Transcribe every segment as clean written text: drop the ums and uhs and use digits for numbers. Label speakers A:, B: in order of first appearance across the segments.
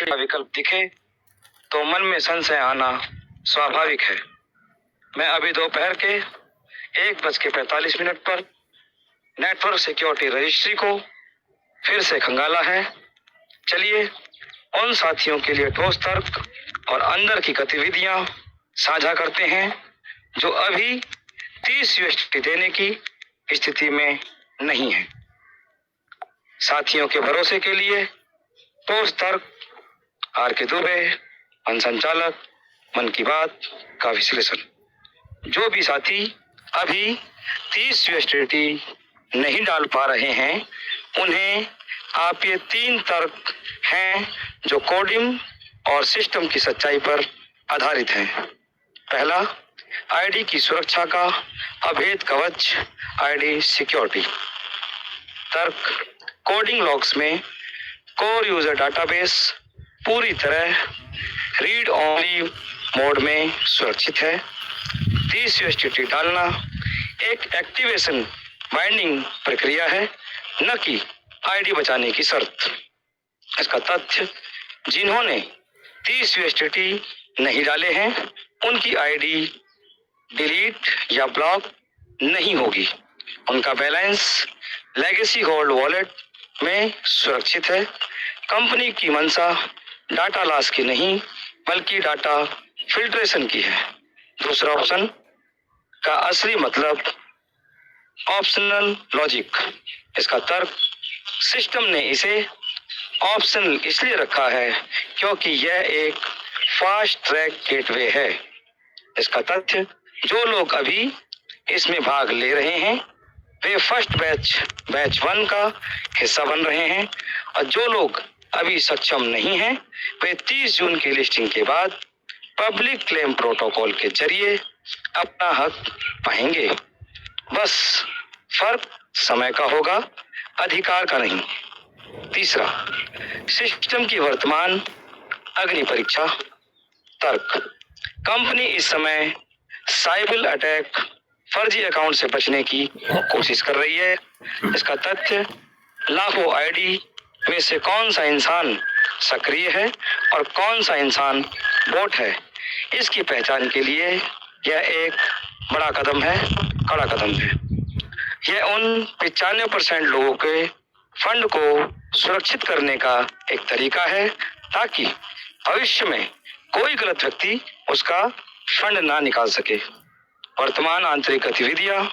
A: का विकल्प दिखे तो मन में संशय आना स्वाभाविक है। मैं अभी दोपहर के 1:45 पर नेटवर्क सिक्योरिटी रजिस्ट्री को फिर से खंगाला है। चलिए उन साथियों के लिए ठोस तर्क और अंदर की गतिविधियां साझा करते हैं जो अभी 30 USDT देने की स्थिति में नहीं है। साथियों के भरोसे के लिए ठोस तर्क, R.K. दुबे, संचालक, मन की बात का विश्लेषण। जो भी साथी अभी 30 USDT नहीं डाल पा रहे हैं, उन्हें आप ये 3 तर्क हैं जो कोडिंग और सिस्टम की सच्चाई पर आधारित हैं। पहला, आईडी की सुरक्षा का अभेद कवच, आईडी सिक्योरिटी। तर्क, कोडिंग लॉग्स में कोर यूजर डाटाबेस पूरी तरह रीड ओनली मोड में सुरक्षित है। 30 USDT डालना एक एक्टिवेशन बाइंडिंग प्रक्रिया है, न कि आईडी बचाने की शर्त। इसका तथ्य, जिन्होंने 30 USDT नहीं डाले हैं, उनकी आईडी डिलीट या ब्लॉक नहीं होगी। उनका बैलेंस लेगेसी होल्ड वॉलेट में सुरक्षित है। कंपनी की मंशा डाटा लॉस की नहीं बल्कि डाटा फिल्ट्रेशन की है। दूसरा ऑप्शन का असली मतलब ऑप्शनल लॉजिक। इसका तर्क, सिस्टम ने इसे ऑप्शनल इसलिए रखा है क्योंकि यह एक फास्ट ट्रैक गेटवे है। इसका तथ्य, जो लोग अभी इसमें भाग ले रहे हैं वे फर्स्ट बैच 1 का हिस्सा बन रहे हैं, और जो लोग अभी सक्षम नहीं हैं वे 30 जून की लिस्टिंग के बाद पब्लिक क्लेम प्रोटोकॉल के जरिए अपना हक पाएंगे। बस फर्क समय का होगा, अधिकार का नहीं। तीसरा, सिस्टम की वर्तमान अग्नि परीक्षा। तर्क, कंपनी इस समय साइबर अटैक, फर्जी अकाउंट से बचने की कोशिश कर रही है। इसका तथ्य, लाखों आईडी में से कौन सा इंसान सक्रिय है और कौन सा इंसान बोट है, इसकी पहचान के लिए यह एक बड़ा कदम है, कड़ा कदम है। यह उन 95% लोगों के फंड को सुरक्षित करने का एक तरीका है ताकि भविष्य में कोई गलत व्यक्ति उसका फंड ना निकाल सके। वर्तमान आंतरिक गतिविधियां,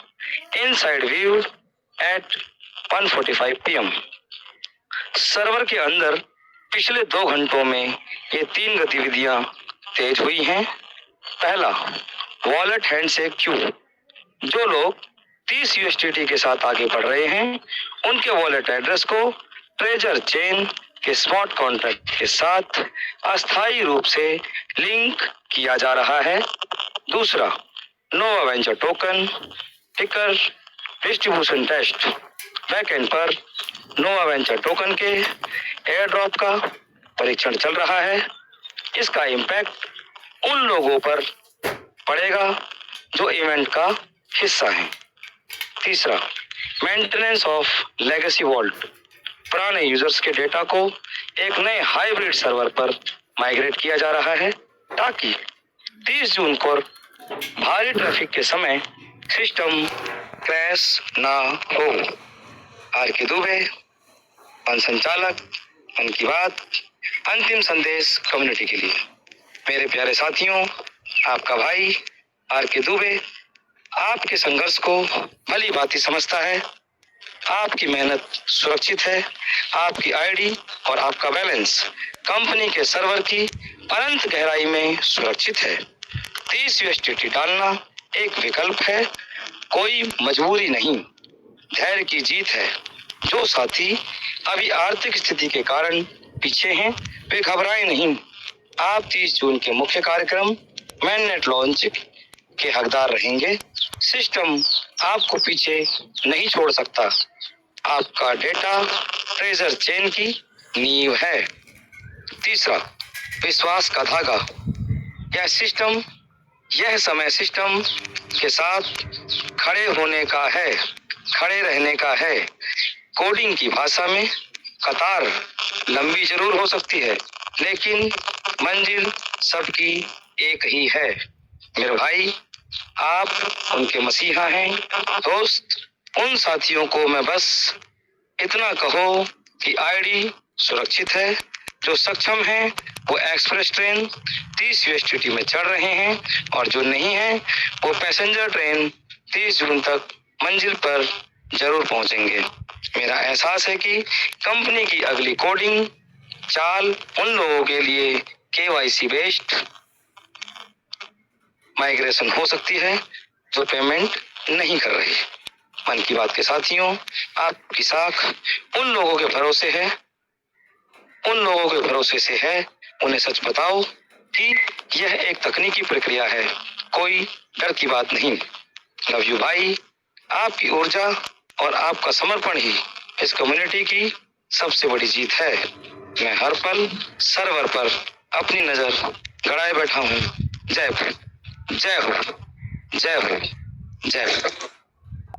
A: inside view at 1:45 PM। Server के अंदर पिछले 2 घंटों में ये 3 गतिविधियां तेज हुई हैं। पहला, वॉलेट हैंडशेक क्यू। जो लोग 30 USDT के साथ आगे बढ़ रहे हैं, उनके वॉलेट एड्रेस को ट्रेजर चेन के स्मार्ट कॉन्ट्रैक्ट के साथ अस्थायी रूप से लिंक किया जा रहा है। दूसरा, नोवा वेंचर टोकन टिकर डिस्ट्रीब्यूशन टेस्ट। बैकएंड पर नोवा वेंचर टोकन के एयर ड्रॉप का परीक्षण चल रहा है। इसका इम्पैक्ट उन लोगों पर पड़ेगा जो इवेंट का हिस्सा हैं। तीसरा, मेंटेनेंस ऑफ लेगेसी वॉल्ट। पुराने यूजर्स के डेटा को एक नए हाइब्रिड सर्वर पर माइग्रेट किया जा रहा है ताकि 30 जून को भारी ट्रैफिक के समय सिस्टम क्रैश ना हो। R.K. दुबे, संचालक, मन की बात, अंतिम संदेश कम्युनिटी के लिए। मेरे प्यारे साथियों, आपका भाई R.K. दुबे आपके संघर्ष को भली भांति समझता है। आपकी मेहनत सुरक्षित है, आपकी आईडी और आपका बैलेंस कंपनी के सर्वर की अनंत गहराई में सुरक्षित है। 30 USDT डालना एक विकल्प है, कोई मजबूरी नहीं, धैर्य की जीत है। जो साथी अभी आर्थिक स्थिति के कारण पीछे हैं, वे घबराएं नहीं। आप 30 जून के मुख्य कार्यक्रम मैननेट लॉन्च के हकदार रहेंगे। सिस्टम आपको पीछे नहीं छोड़ सकता। आपका डेटा ट्रेजर चेन की नींव है। तीसरा, विश्वास का धागा। यह समय सिस्टम के साथ खड़े होने का है, खड़े रहने का है। कोडिंग की भाषा में कतार लंबी जरूर हो सकती है लेकिन मंजिल सबकी एक ही है। मेरे भाई, आप उनके मसीहा हैं। दोस्त, उन साथियों को मैं बस इतना कहो कि आईडी सुरक्षित है। जो सक्षम हैं वो एक्सप्रेस ट्रेन 30 यूएसडीटी में चढ़ रहे हैं, और जो नहीं है वो पैसेंजर ट्रेन 30 जून तक मंजिल पर जरूर पहुंचेंगे। मेरा एहसास है कि कंपनी की अगली कोडिंग चाल उन लोगों के लिए केवाईसी बेस्ड माइग्रेशन हो सकती है जो पेमेंट नहीं कर रही। मन की बात के साथियों, आपकी साख उन लोगों के भरोसे है, उन लोगों के भरोसे से है। उन्हें सच बताओ कि यह एक तकनीकी प्रक्रिया है, कोई डर की बात नहीं। लव यू भाई। आपकी ऊर्जा और आपका समर्पण ही इस कम्युनिटी की सबसे बड़ी जीत है। मैं हर पल सर्वर पर अपनी नजर गड़ाए बैठा हूँ। जय हो, जय हो, जय हो, जय हो।